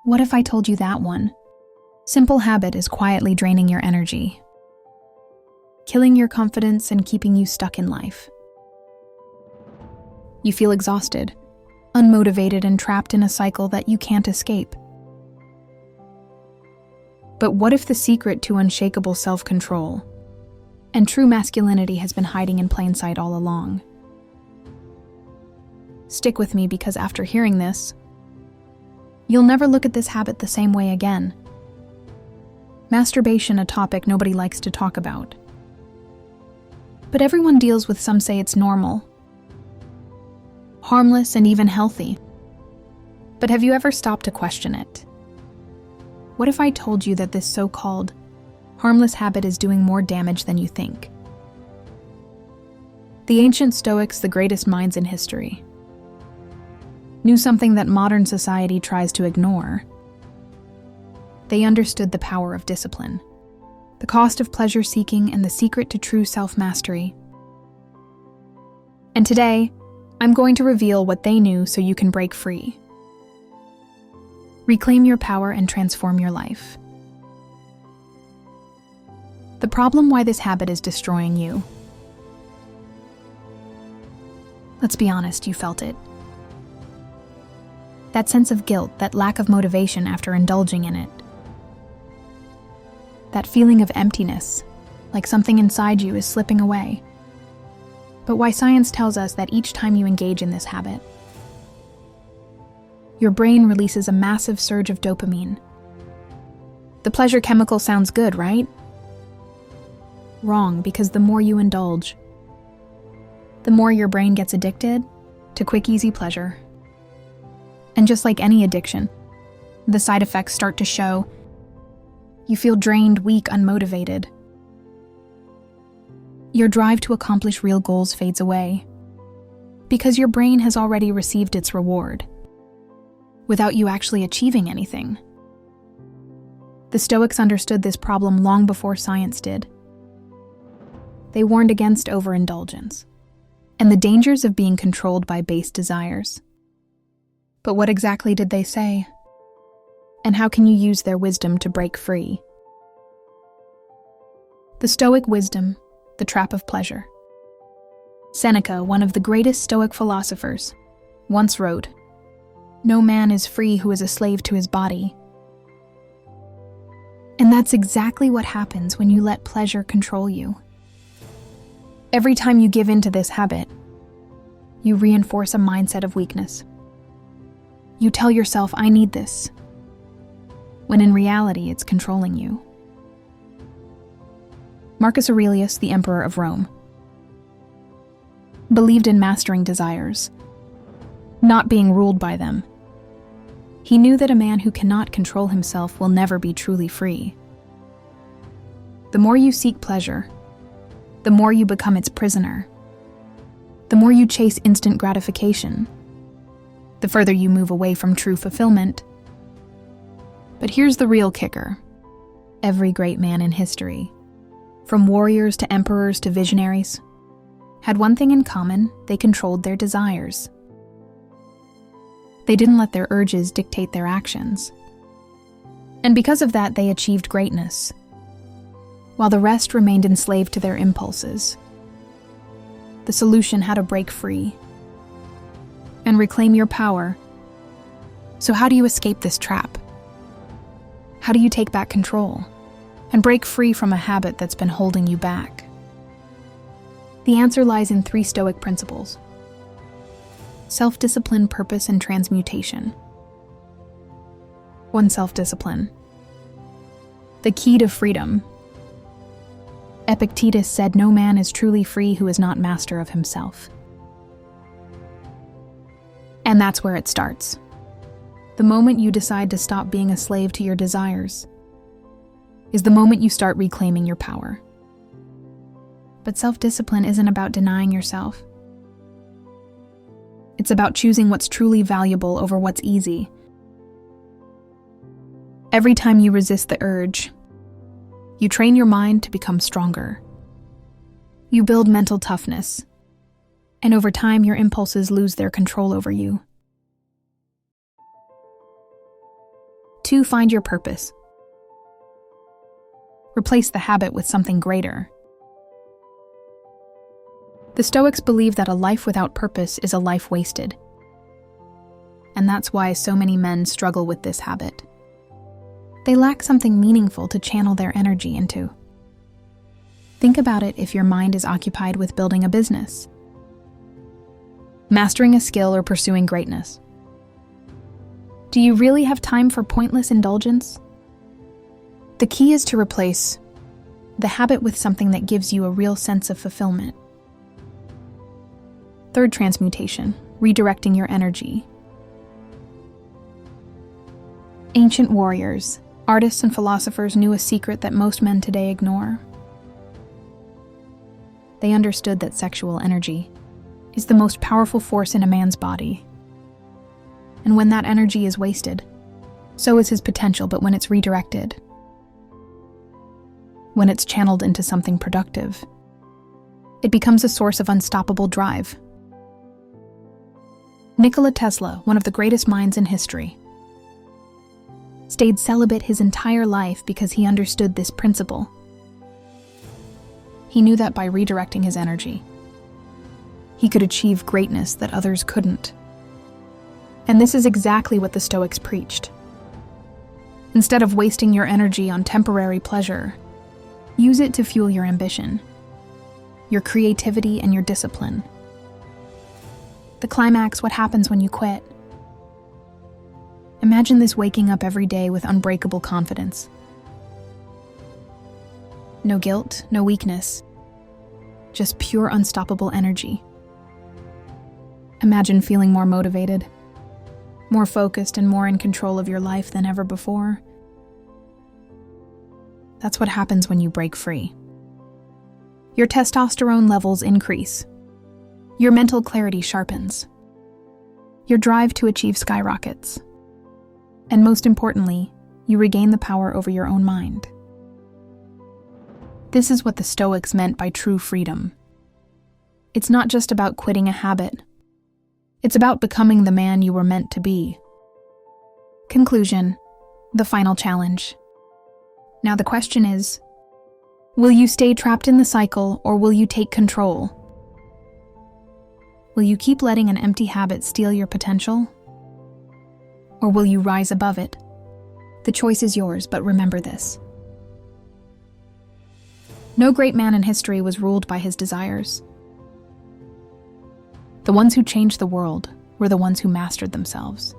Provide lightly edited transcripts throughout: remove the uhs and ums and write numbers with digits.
What if I told you that one? Simple habit is quietly draining your energy, killing your confidence and keeping you stuck in life. You feel exhausted, unmotivated, and trapped in a cycle that you can't escape. But what if the secret to unshakable self-control and true masculinity has been hiding in plain sight all along? Stick with me, because after hearing this, you'll never look at this habit the same way again. Masturbation, a topic nobody likes to talk about. But everyone deals with. Some say it's normal, harmless, and even healthy. But have you ever stopped to question it? What if I told you that this so-called harmless habit is doing more damage than you think? The ancient Stoics, the greatest minds in history, knew something that modern society tries to ignore. They understood the power of discipline, the cost of pleasure-seeking, and the secret to true self-mastery. And today, I'm going to reveal what they knew so you can break free. Reclaim your power and transform your life. The problem why this habit is destroying you. Let's be honest, you felt it. That sense of guilt, that lack of motivation after indulging in it. That feeling of emptiness, like something inside you is slipping away. But why science tells us that each time you engage in this habit, your brain releases a massive surge of dopamine. The pleasure chemical sounds good, right? Wrong, because the more you indulge, the more your brain gets addicted to quick, easy pleasure. And just like any addiction, the side effects start to show. You feel drained, weak, unmotivated. Your drive to accomplish real goals fades away, because your brain has already received its reward, without you actually achieving anything. The Stoics understood this problem long before science did. They warned against overindulgence and the dangers of being controlled by base desires. But what exactly did they say? And how can you use their wisdom to break free? The Stoic wisdom, the trap of pleasure. Seneca, one of the greatest Stoic philosophers, once wrote, "No man is free who is a slave to his body." And that's exactly what happens when you let pleasure control you. Every time you give in to this habit, you reinforce a mindset of weakness. You tell yourself, "I need this," when in reality it's controlling you. Marcus Aurelius, the Emperor of Rome, believed in mastering desires, not being ruled by them. He knew that a man who cannot control himself will never be truly free. The more you seek pleasure, the more you become its prisoner. The more you chase instant gratification, the further you move away from true fulfillment. But here's the real kicker. Every great man in history, from warriors to emperors to visionaries, had one thing in common: they controlled their desires. They didn't let their urges dictate their actions. And because of that, they achieved greatness, while the rest remained enslaved to their impulses. The solution: how to break free and reclaim your power. So how do you escape this trap? How do you take back control and break free from a habit that's been holding you back? The answer lies in 3 Stoic principles: self-discipline, purpose, and transmutation. 1. Self-discipline. The key to freedom. Epictetus said, "No man is truly free who is not master of himself." And that's where it starts. The moment you decide to stop being a slave to your desires is the moment you start reclaiming your power. But self-discipline isn't about denying yourself. It's about choosing what's truly valuable over what's easy. Every time you resist the urge, you train your mind to become stronger. You build mental toughness, and over time your impulses lose their control over you. 2. Find your purpose. Replace the habit with something greater. The Stoics believe that a life without purpose is a life wasted. And that's why so many men struggle with this habit. They lack something meaningful to channel their energy into. Think about it if your mind is occupied with building a business, mastering a skill, or pursuing greatness. Do you really have time for pointless indulgence? The key is to replace the habit with something that gives you a real sense of fulfillment. 3rd, transmutation, redirecting your energy. Ancient warriors, artists, and philosophers knew a secret that most men today ignore. They understood that sexual energy is the most powerful force in a man's body. And when that energy is wasted, so is his potential. But when it's redirected, when it's channeled into something productive, it becomes a source of unstoppable drive. Nikola Tesla, one of the greatest minds in history, stayed celibate his entire life because he understood this principle. He knew that by redirecting his energy, he could achieve greatness that others couldn't. And this is exactly what the Stoics preached. Instead of wasting your energy on temporary pleasure, use it to fuel your ambition, your creativity, and your discipline. The climax: what happens when you quit? Imagine this: waking up every day with unbreakable confidence. No guilt, no weakness, just pure unstoppable energy. Imagine feeling more motivated, more focused, and more in control of your life than ever before. That's what happens when you break free. Your testosterone levels increase. Your mental clarity sharpens. Your drive to achieve skyrockets. And most importantly, you regain the power over your own mind. This is what the Stoics meant by true freedom. It's not just about quitting a habit. It's about becoming the man you were meant to be. Conclusion: the final challenge. Now the question is, will you stay trapped in the cycle, or will you take control? Will you keep letting an empty habit steal your potential? Or will you rise above it? The choice is yours, but remember this: no great man in history was ruled by his desires. The ones who changed the world were the ones who mastered themselves.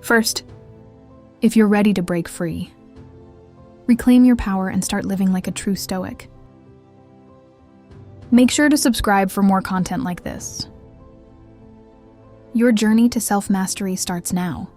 First, if you're ready to break free, reclaim your power and start living like a true Stoic. Make sure to subscribe for more content like this. Your journey to self-mastery starts now.